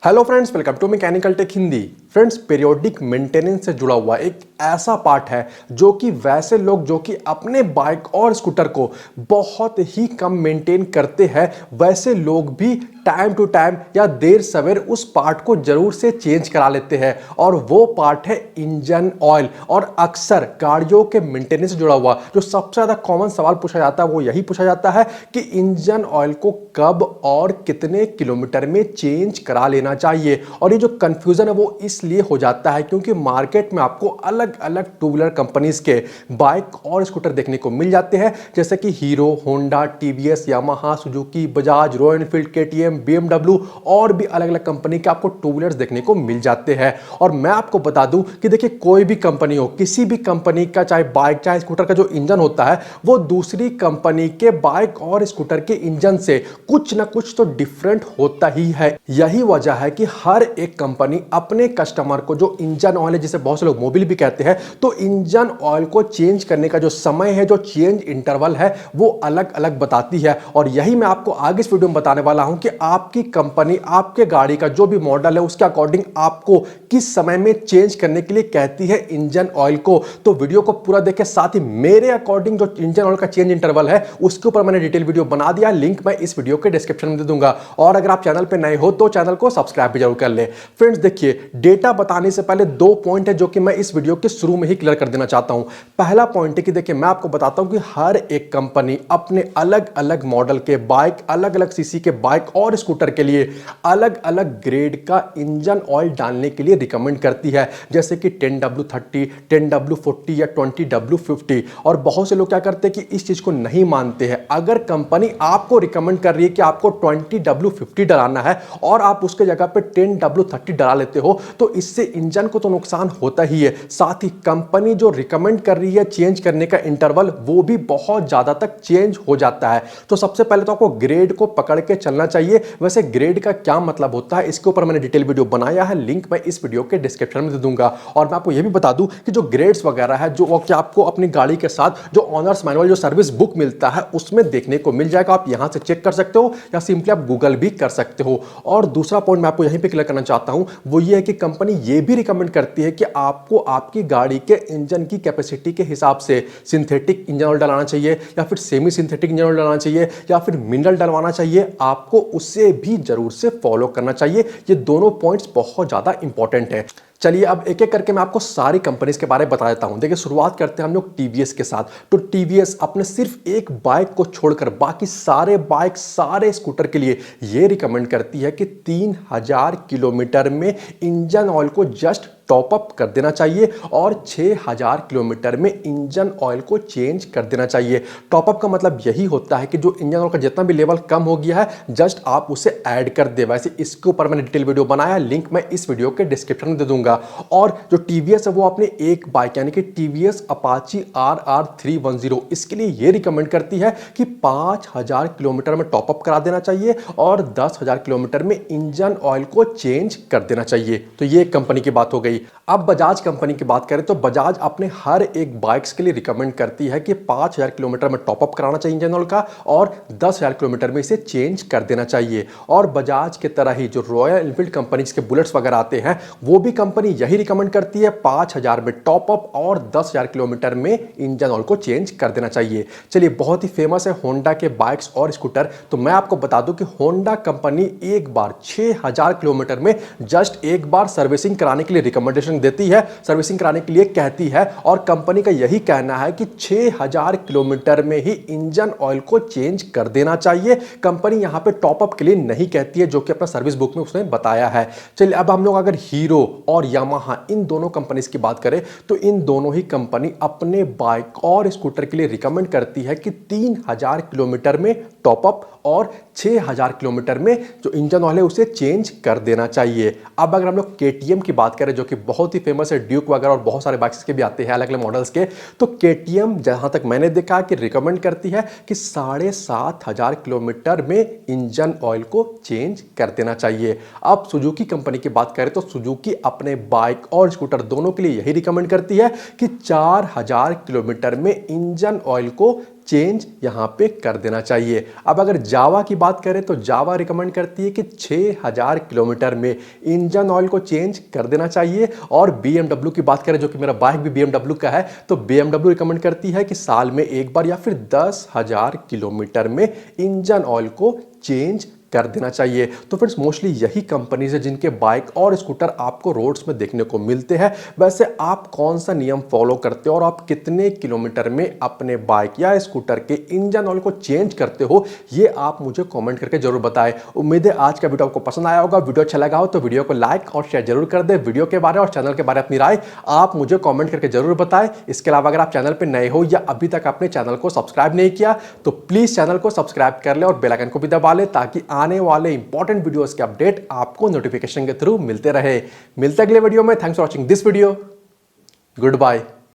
Hello friends, welcome to mechanical tech Hindi. Friends, periodic maintenance से जुड़ा हुआ एक ऐसा पार्ट है जो कि वैसे लोग जो कि अपने बाइक और स्कूटर को बहुत ही कम मेंटेन करते हैं, वैसे लोग भी टाइम टू टाइम या देर सवेर उस पार्ट को जरूर से चेंज करा लेते हैं। और वो पार्ट है इंजन ऑयल। और अक्सर गाड़ियों के मेंटेनेंस से जुड़ा हुआ जो सबसे ज्यादा कॉमन सवाल पूछा जाता है वो यही पूछा जाता है कि इंजन ऑयल को कब और कितने किलोमीटर में चेंज करा लेना चाहिए। और ये जो कंफ्यूजन है वो इसलिए हो जाता है क्योंकि मार्केट में आपको अलग अलग टू व्हीलर कंपनीज के बाइक और स्कूटर देखने को मिल जाते हैं, जैसे कि hero, Honda, TVS, Yamaha, Suzuki, Bajaj, royal Enfield, KTM, BMW और भी अलग अलग कंपनी के आपको टू व्हीलर्स देखने को मिल जाते हैं। और मैं आपको बता दूं कि देखिए, कोई भी कंपनी हो, किसी भी कंपनी का चाहे बाइक चाहे स्कूटर का जो इंजन होता है वो दूसरी कंपनी के बाइक और स्कूटर के इंजन से कुछ ना कुछ तो डिफरेंट होता ही है। यही वजह है कि हर एक कंपनी अपने कस्टमर को जो इंजन ऑयल है, जिसे बहुत से लोग मोबिल भी कहते हैं, तो इंजन ऑयल को चेंज करने का जो समय है, जो चेंज इंटरवल है, वो अलग अलग बताती है। और यही मैं आपको आगे इस वीडियो में बताने वाला हूं कि आपकी कंपनी आपके गाड़ी का जो भी मॉडल है उसके अकॉर्डिंग आपको किस समय में चेंज करने के लिए कहती है इंजन ऑयल को। तो वीडियो को पूरा देखें, साथ ही मेरे अकॉर्डिंग जो इंजन ऑयल का चेंज इंटरवल है उसके ऊपर मैंने डिटेल वीडियो बना दिया, लिंक मैं इस वीडियो के डिस्क्रिप्शन में दे दूंगा। और अगर आप चैनल पे नए हो तो चैनल को सब्सक्राइब भी जरूर कर ले। फ्रेंड्स देखिए, डेटा बताने से पहले दो पॉइंट है जो कि मैं इस वीडियो के शुरू में ही क्लियर कर देना चाहता हूं। पहला पॉइंट है कि देखिए, मैं आपको बताता हूं कि हर एक कंपनी अपने अलग अलग मॉडल के बाइक, अलग अलग सीसी के बाइक और स्कूटर के लिए अलग अलग ग्रेड का इंजन ऑयल डालने के लिए रिकमेंड करती है, जैसे कि 10W30, 10W40 या 20W50। और बहुत से लोग क्या करते हैं कि इस चीज को नहीं मानते हैं। अगर कंपनी आपको रिकमेंड कर रही है कि आपको 20W50 डालना है और आप उसके जगह पे 10W30 डाल लेते हो तो इससे इंजन को तो नुकसान होता ही है, साथ ही कंपनी जो रिकमेंड कर रही है चेंज करने का इंटरवल वो भी बहुत ज्यादा तक चेंज हो जाता है। तो सबसे पहले तो आपको ग्रेड को पकड़ के चलना चाहिए। वैसे ग्रेड का क्या मतलब होता है इसके ऊपर मैंने डिटेल वीडियो बनाया है, लिंक मैं इस वीडियो के डिस्क्रिप्शन में दे दूंगा। और मैं आपको यह भी बता दूं कि जो ग्रेड्स वगैरह है जो कि आपको अपनी गाड़ी के साथ जो ऑनर्स मैनुअल, जो सर्विस बुक मिलता है उसमें देखने को मिल जाएगा। आप यहां से चेक कर सकते हो या सिंपली आप गूगल भी कर सकते हो। और दूसरा पॉइंट मैं आपको यहीं पे क्लियर करना चाहता हूं, वो ये है कि कंपनी ये भी रिकमेंड करती है कि आपको आपकी गाड़ी के इंजन की कैपेसिटी के हिसाब से सिंथेटिक इंजन ऑयल डलाना चाहिए या फिर सेमी सिंथेटिक इंजन ऑयल डलाना चाहिए या फिर मिनरल डलवाना चाहिए, आपको उसे भी जरूर से फॉलो करना चाहिए। ये दोनों पॉइंट्स बहुत ज्यादा इंपॉर्टेंट है। चलिए अब एक एक करके मैं आपको सारी कंपनीज के बारे में बता देता हूं। देखिए, शुरुआत करते हैं हम लोग टीवीएस के साथ। तो टीवीएस अपने सिर्फ एक बाइक को छोड़कर बाकी सारे बाइक, सारे स्कूटर के लिए यह रिकमेंड करती है कि 3000 किलोमीटर में इंजन ऑयल को जस्ट टॉप अप कर देना चाहिए और 6000 किलोमीटर में इंजन ऑयल को चेंज कर देना चाहिए। टॉप अप का मतलब यही होता है कि जो इंजन ऑयल का जितना भी लेवल कम हो गया है जस्ट आप उसे ऐड कर दे। वैसे इसके ऊपर मैंने डिटेल वीडियो बनाया, लिंक मैं इस वीडियो के डिस्क्रिप्शन में दे दूंगा। और जो टीवीएस है वो अपने एक बाइक यानी कि टीवीएस अपाची RR310 इसके लिए यह रिकमेंड करती है कि 5000 किलोमीटर में टॉप अप करा देना चाहिए और 10000 किलोमीटर में इंजन ऑयल को चेंज कर देना चाहिए। तो ये कंपनी की बात हो गई। अब बजाज कंपनी की बात करें तो बजाज अपने हर एक बाइक्स के लिए रिकमेंड करती है कि 5000 किलोमीटर में टॉप अप कराना चाहिए इंजन ऑयल का और 10000 किलोमीटर में इसे चेंज कर देना चाहिए। और बजाज के तरह ही जो रॉयल एनफील्ड कंपनी के बुलेट्स वगैरह आते हैं वो भी कंपनी यही रिकमेंड करती है 5000 में टॉप अप और 10000 किलोमीटर में इंजन ऑयल को चेंज कर देना चाहिए। चलिए, बहुत ही फेमस है होंडा के बाइक्स और स्कूटर। तो मैं आपको बता दूं कि होंडा कंपनी एक बार 6000 किलोमीटर में जस्ट एक बार सर्विसिंग कराने के लिए रिकमेंडेशन देती है, सर्विसिंग कराने के लिए कहती है। और कंपनी का यही कहना है कि 6000 किलोमीटर में ही इंजन ऑयल को चेंज कर देना चाहिए। कंपनी यहां पे टॉप अप के लिए नहीं कहती है, जो कि अपना सर्विस बुक में उसने बताया है। चलिए, अब हम लोग अगर हीरो और यामाहा इन दोनों कंपनीज की बात करें तो इन दोनों ही कंपनी अपने बाइक और स्कूटर के लिए रिकमेंड करती है कि 3000 किलोमीटर में टॉप अप और 6000 किलोमीटर में जो इंजन ऑयल है उसे चेंज कर देना चाहिए। अब अगर हम लोग केटीएम की बात करें जो कि बहुत ही फेमस है, ड्यूक वगैरह और बहुत सारे बाइक्स के भी आते हैं अलग अलग मॉडल्स के, तो केटीएम जहां तक मैंने देखा कि रिकमेंड करती है कि 7500 किलोमीटर में इंजन ऑयल को चेंज कर देना चाहिए। अब सुजुकी कंपनी की बात करें तो सुजुकी अपने बाइक और स्कूटर दोनों के लिए यही रिकमेंड करती है कि 4000 किलोमीटर में इंजन ऑयल को चेंज यहाँ पे कर देना चाहिए। अब अगर जावा की बात करें तो जावा रिकमेंड करती है कि 6000 किलोमीटर में इंजन ऑयल को चेंज कर देना चाहिए। और BMW की बात करें, जो कि मेरा बाइक भी BMW का है, तो BMW रिकमेंड करती है कि साल में एक बार या फिर 10,000 किलोमीटर में इंजन ऑयल को चेंज कर देना चाहिए। तो फ्रेंड्स मोस्टली यही कंपनीज है जिनके बाइक और स्कूटर आपको रोड्स में देखने को मिलते हैं। वैसे आप कौन सा नियम फॉलो करते हो और आप कितने किलोमीटर में अपने बाइक या स्कूटर के इंजन ऑयल को चेंज करते हो, ये आप मुझे कमेंट करके जरूर बताएं। उम्मीद है आज का वीडियो आपको पसंद आया होगा। वीडियो अच्छा लगा हो तो वीडियो को लाइक और शेयर जरूर कर दे। वीडियो के बारे और चैनल के बारे में अपनी राय आप मुझे कमेंट करके जरूर बताएं। इसके अलावा अगर आप चैनल पर नए हो या अभी तक अपने चैनल को सब्सक्राइब नहीं किया तो प्लीज चैनल को सब्सक्राइब कर ले और बेल आइकन को भी दबा ले, ताकि आने वाले इंपॉर्टेंट वीडियोस के अपडेट आपको नोटिफिकेशन के थ्रू मिलते रहे। मिलते अगले वीडियो में। Thanks for watching this video. Good bye.